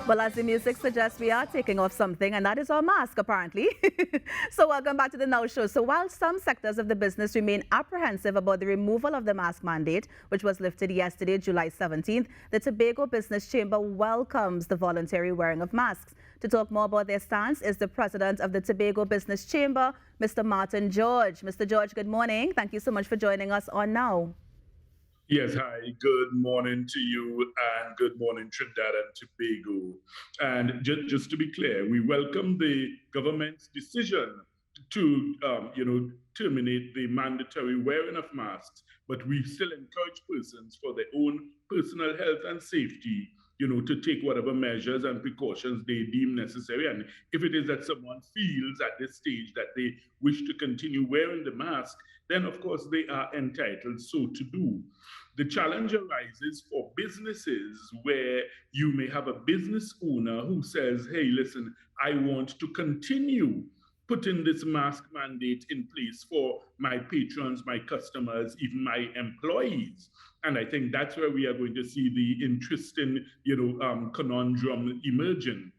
Well, as the music suggests, we are taking off something, and that is our mask, apparently. So, welcome back to the Now Show. So, while some sectors of the business remain apprehensive about the removal of the mask mandate, which was lifted yesterday, July 17th, the Tobago Business Chamber welcomes the voluntary wearing of masks. To talk more about their stance is the president of the Tobago Business Chamber, Mr. Martin George. Mr. George, good morning. Thank you so much for joining us on Now. Yes, hi. Good morning to you, and good morning, Trinidad and Tobago. And just to be clear, we welcome the government's decision to, terminate the mandatory wearing of masks, but we still encourage persons for their own personal health and safety, to take whatever measures and precautions they deem necessary. And if it is that someone feels at this stage that they wish to continue wearing the mask, then of course they are entitled so to do. The challenge arises for businesses where you may have a business owner who says, hey, listen, I want to continue putting this mask mandate in place for my patrons, my customers, even my employees. And I think that's where we are going to see the interesting, conundrum emerging,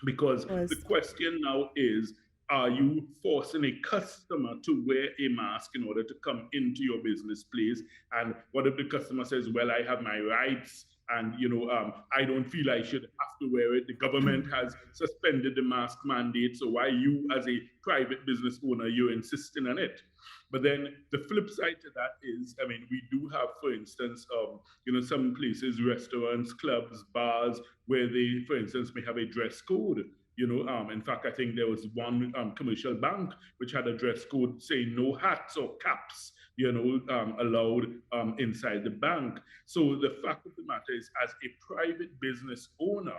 because the Was. question now is, are you forcing a customer to wear a mask in order to come into your business place? And what if the customer says, well, I have my rights and I don't feel I should have to wear it. The government has suspended the mask mandate, so why you as a private business owner, you're insisting on it? But then the flip side to that is, I mean, we do have, for instance, some places, restaurants, clubs, bars, where they, for instance, may have a dress code. In fact, I think there was one commercial bank which had a dress code saying no hats or caps, allowed inside the bank. So the fact of the matter is, as a private business owner,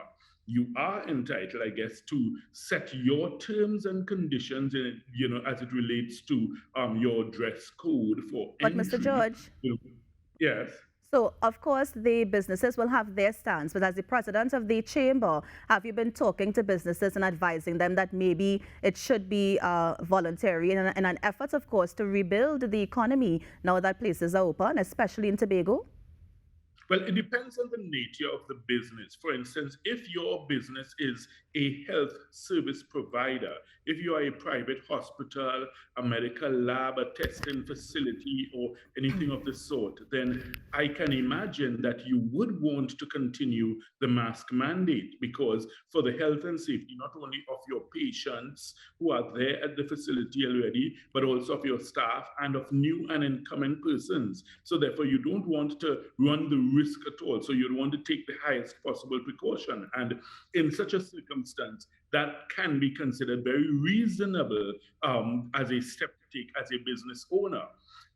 you are entitled, I guess, to set your terms and conditions, as it relates to your dress code for But, Mr. entry. George, You know, yes. so, of course, the businesses will have their stance, but as the president of the chamber, have you been talking to businesses and advising them that maybe it should be voluntary in an effort, of course, to rebuild the economy now that places are open, especially in Tobago? Well, it depends on the nature of the business. For instance, if your business is a health service provider, if you are a private hospital, a medical lab, a testing facility, or anything of the sort, then I can imagine that you would want to continue the mask mandate, because for the health and safety, not only of your patients who are there at the facility already, but also of your staff and of new and incoming persons. So therefore, you don't want to run the risk at all. So you want to take the highest possible precaution. And in such a circumstance, that can be considered very reasonable as a step to take as a business owner.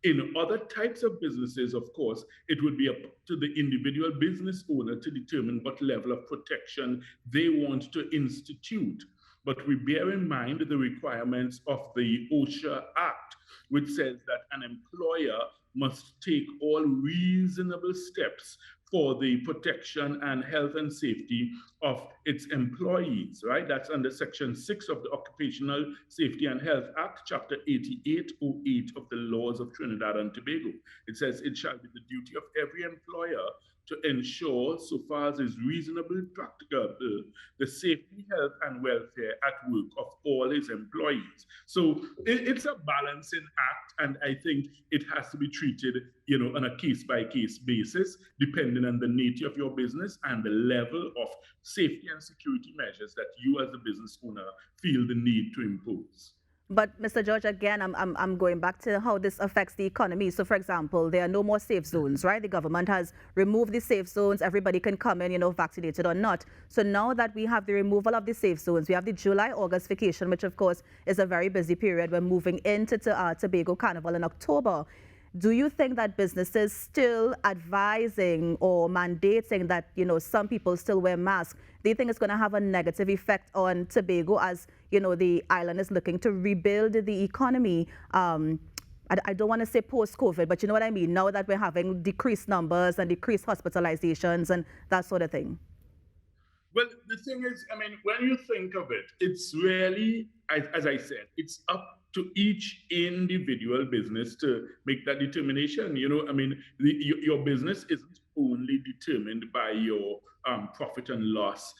In other types of businesses, of course, it would be up to the individual business owner to determine what level of protection they want to institute. But we bear in mind the requirements of the OSHA Act, which says that an employer must take all reasonable steps for the protection and health and safety of its employees, right? That's under Section 6 of the Occupational Safety and Health Act, Chapter 8808 of the laws of Trinidad and Tobago. It says it shall be the duty of every employer to ensure, so far as is reasonably practicable, the safety, health, and welfare at work of all his employees. So it's a balancing act, and I think it has to be treated, on a case-by-case basis, depending on the nature of your business and the level of safety and security measures that you as a business owner feel the need to impose. But Mr. George, again, I'm going back to how this affects the economy. So, for example, there are no more safe zones, right? The government has removed the safe zones. Everybody can come in, vaccinated or not. So now that we have the removal of the safe zones, we have the July-August vacation, which of course is a very busy period. We're moving into Tobago Carnival in October. Do you think that businesses still advising or mandating that, some people still wear masks, do you think it's going to have a negative effect on Tobago as, the island is looking to rebuild the economy? I don't want to say post-COVID, but you know what I mean? Now that we're having decreased numbers and decreased hospitalizations and that sort of thing. Well, the thing is, I mean, when you think of it, it's really, as I said, it's up to each individual business to make that determination. I mean, your business isn't only determined by your profit and loss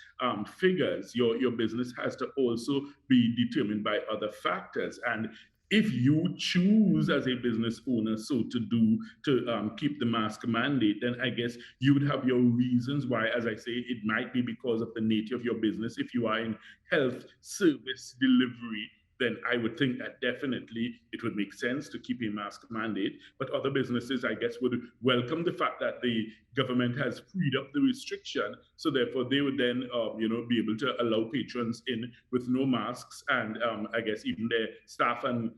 figures. Your business has to also be determined by other factors. And if you choose as a business owner so to do to keep the mask mandate, then I guess you would have your reasons why. As I say, it might be because of the nature of your business. If you are in health service delivery, then I would think that definitely it would make sense to keep a mask mandate. But other businesses, I guess, would welcome the fact that the government has freed up the restriction. So therefore, they would then, be able to allow patrons in with no masks, and I guess even their staff and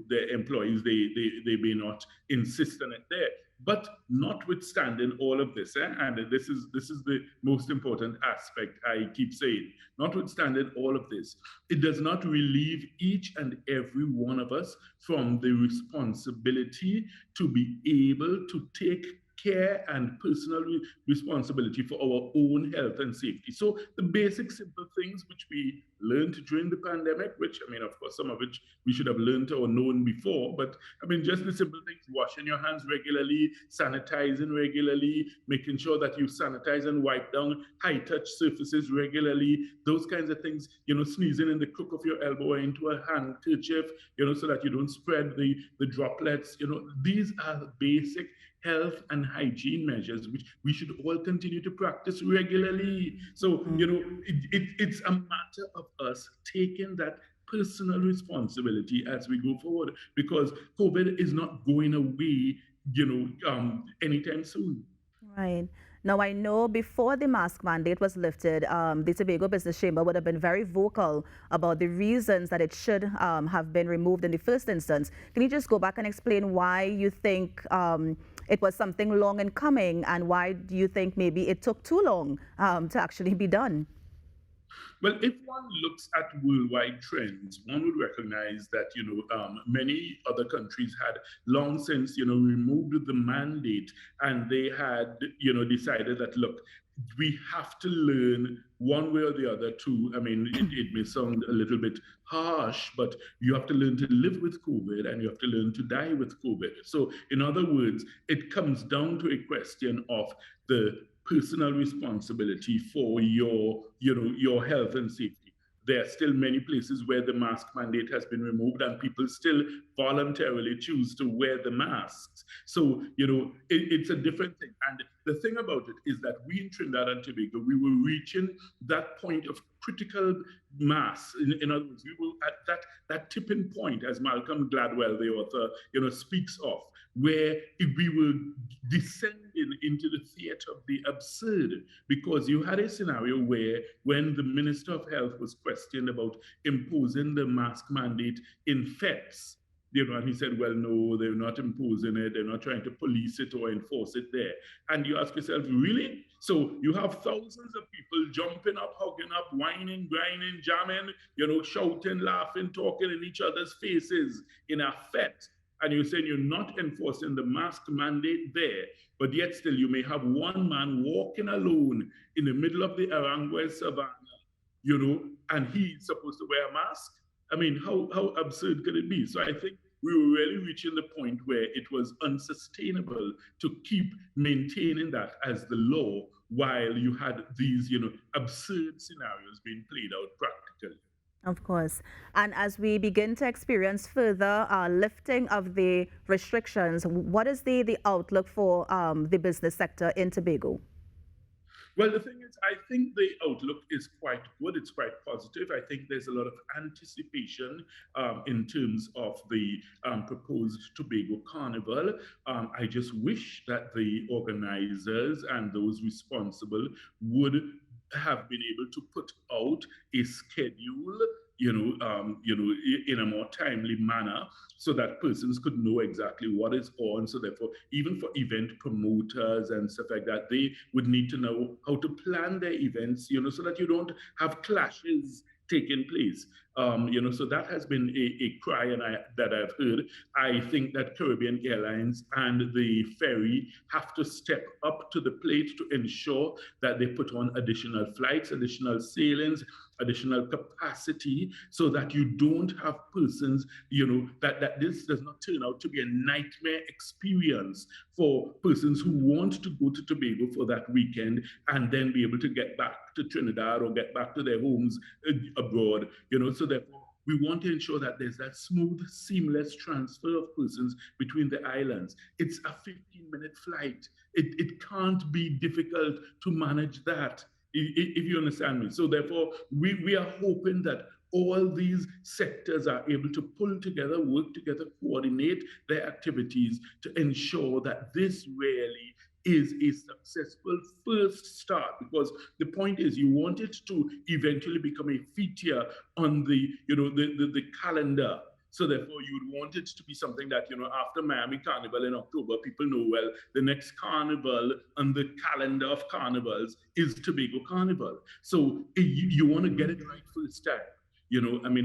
their employees, they may not insist on it there. But notwithstanding all of this, and this is the most important aspect I keep saying. Notwithstanding all of this, it does not relieve each and every one of us from the responsibility to be able to take care and personal responsibility for our own health and safety. So the basic simple things which we learned during the pandemic, which I mean, of course, some of which we should have learned or known before, but I mean, just the simple things: washing your hands regularly, sanitizing regularly, making sure that you sanitize and wipe down high touch surfaces regularly, those kinds of things, sneezing in the crook of your elbow or into a handkerchief, so that you don't spread the droplets. These are basic health and hygiene measures which we should all continue to practice regularly. So, it's a matter of us taking that personal responsibility as we go forward, because COVID is not going away, anytime soon. Right. Now, I know before the mask mandate was lifted, the Tobago Business Chamber would have been very vocal about the reasons that it should have been removed in the first instance. Can you just go back and explain why you think it was something long in coming, and why do you think maybe it took too long to actually be done? Well, if one looks at worldwide trends, one would recognize that many other countries had long since removed the mandate, and they had decided that, look, we have to learn one way or the other to, I mean, it may sound a little bit harsh, but you have to learn to live with COVID and you have to learn to die with COVID. So, in other words, it comes down to a question of the personal responsibility for your health and safety. There are still many places where the mask mandate has been removed and people still voluntarily choose to wear the masks. So, it's a different thing. And the thing about it is that we in Trinidad and Tobago, we were reaching that point of critical mass. In other words, we were at that tipping point, as Malcolm Gladwell, the author, speaks of, where we were descending into the theater of the absurd, because you had a scenario where, when the Minister of Health was questioned about imposing the mask mandate in FEPS, and he said, well, no, they're not imposing it. They're not trying to police it or enforce it there. And you ask yourself, really? So you have thousands of people jumping up, hugging up, whining, grinding, jamming, shouting, laughing, talking in each other's faces in affect. And you're saying you're not enforcing the mask mandate there, but yet still you may have one man walking alone in the middle of the Arangwe savannah, and he's supposed to wear a mask. I mean, how absurd could it be? So I think we were really reaching the point where it was unsustainable to keep maintaining that as the law while you had these, absurd scenarios being played out practically. Of course. And as we begin to experience further lifting of the restrictions, what is the outlook for the business sector in Tobago? Well, the thing is, I think the outlook is quite good. It's quite positive. I think there's a lot of anticipation in terms of the proposed Tobago Carnival. I just wish that the organizers and those responsible would have been able to put out a schedule, in a more timely manner, so that persons could know exactly what is on. So therefore, even for event promoters and stuff like that, they would need to know how to plan their events, so that you don't have clashes taking place. So that has been a cry that I've heard. I think that Caribbean Airlines and the ferry have to step up to the plate to ensure that they put on additional flights, additional sailings, additional capacity, so that you don't have persons, that this does not turn out to be a nightmare experience for persons who want to go to Tobago for that weekend and then be able to get back to Trinidad or get back to their homes abroad. So therefore we want to ensure that there's that smooth, seamless transfer of persons between the islands. It's a 15-minute flight. It can't be difficult to manage that, if you understand me. So therefore, we are hoping that all these sectors are able to pull together, work together, coordinate their activities to ensure that this really is a successful first start, because the point is you want it to eventually become a feature on the calendar. So therefore, you would want it to be something that, after Miami Carnival in October, people know, well, the next carnival on the calendar of carnivals is Tobago Carnival. So you want to get it right first time.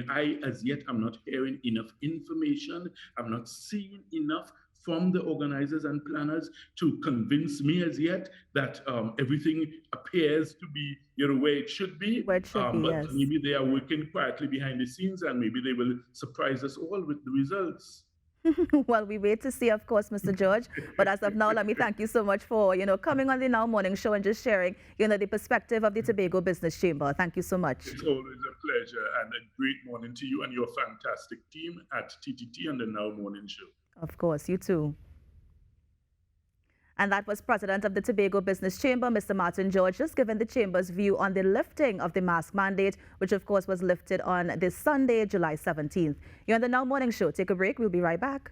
I, as yet, I'm not hearing enough information. I'm not seeing enough from the organizers and planners to convince me as yet that everything appears to be, where it should be. Where it should be, but yes. maybe they are working quietly behind the scenes, and maybe they will surprise us all with the results. Well, we wait to see, of course, Mr. George. But as of now, let me thank you so much for, coming on the Now Morning Show and just sharing, the perspective of the Tobago Business Chamber. Thank you so much. It's always a pleasure, and a great morning to you and your fantastic team at TTT and the Now Morning Show. Of course, you too. And that was President of the Tobago Business Chamber, Mr. Martin George, just giving the Chamber's view on the lifting of the mask mandate, which of course was lifted on this Sunday, July 17th. You're on the Now Morning Show. Take a break. We'll be right back.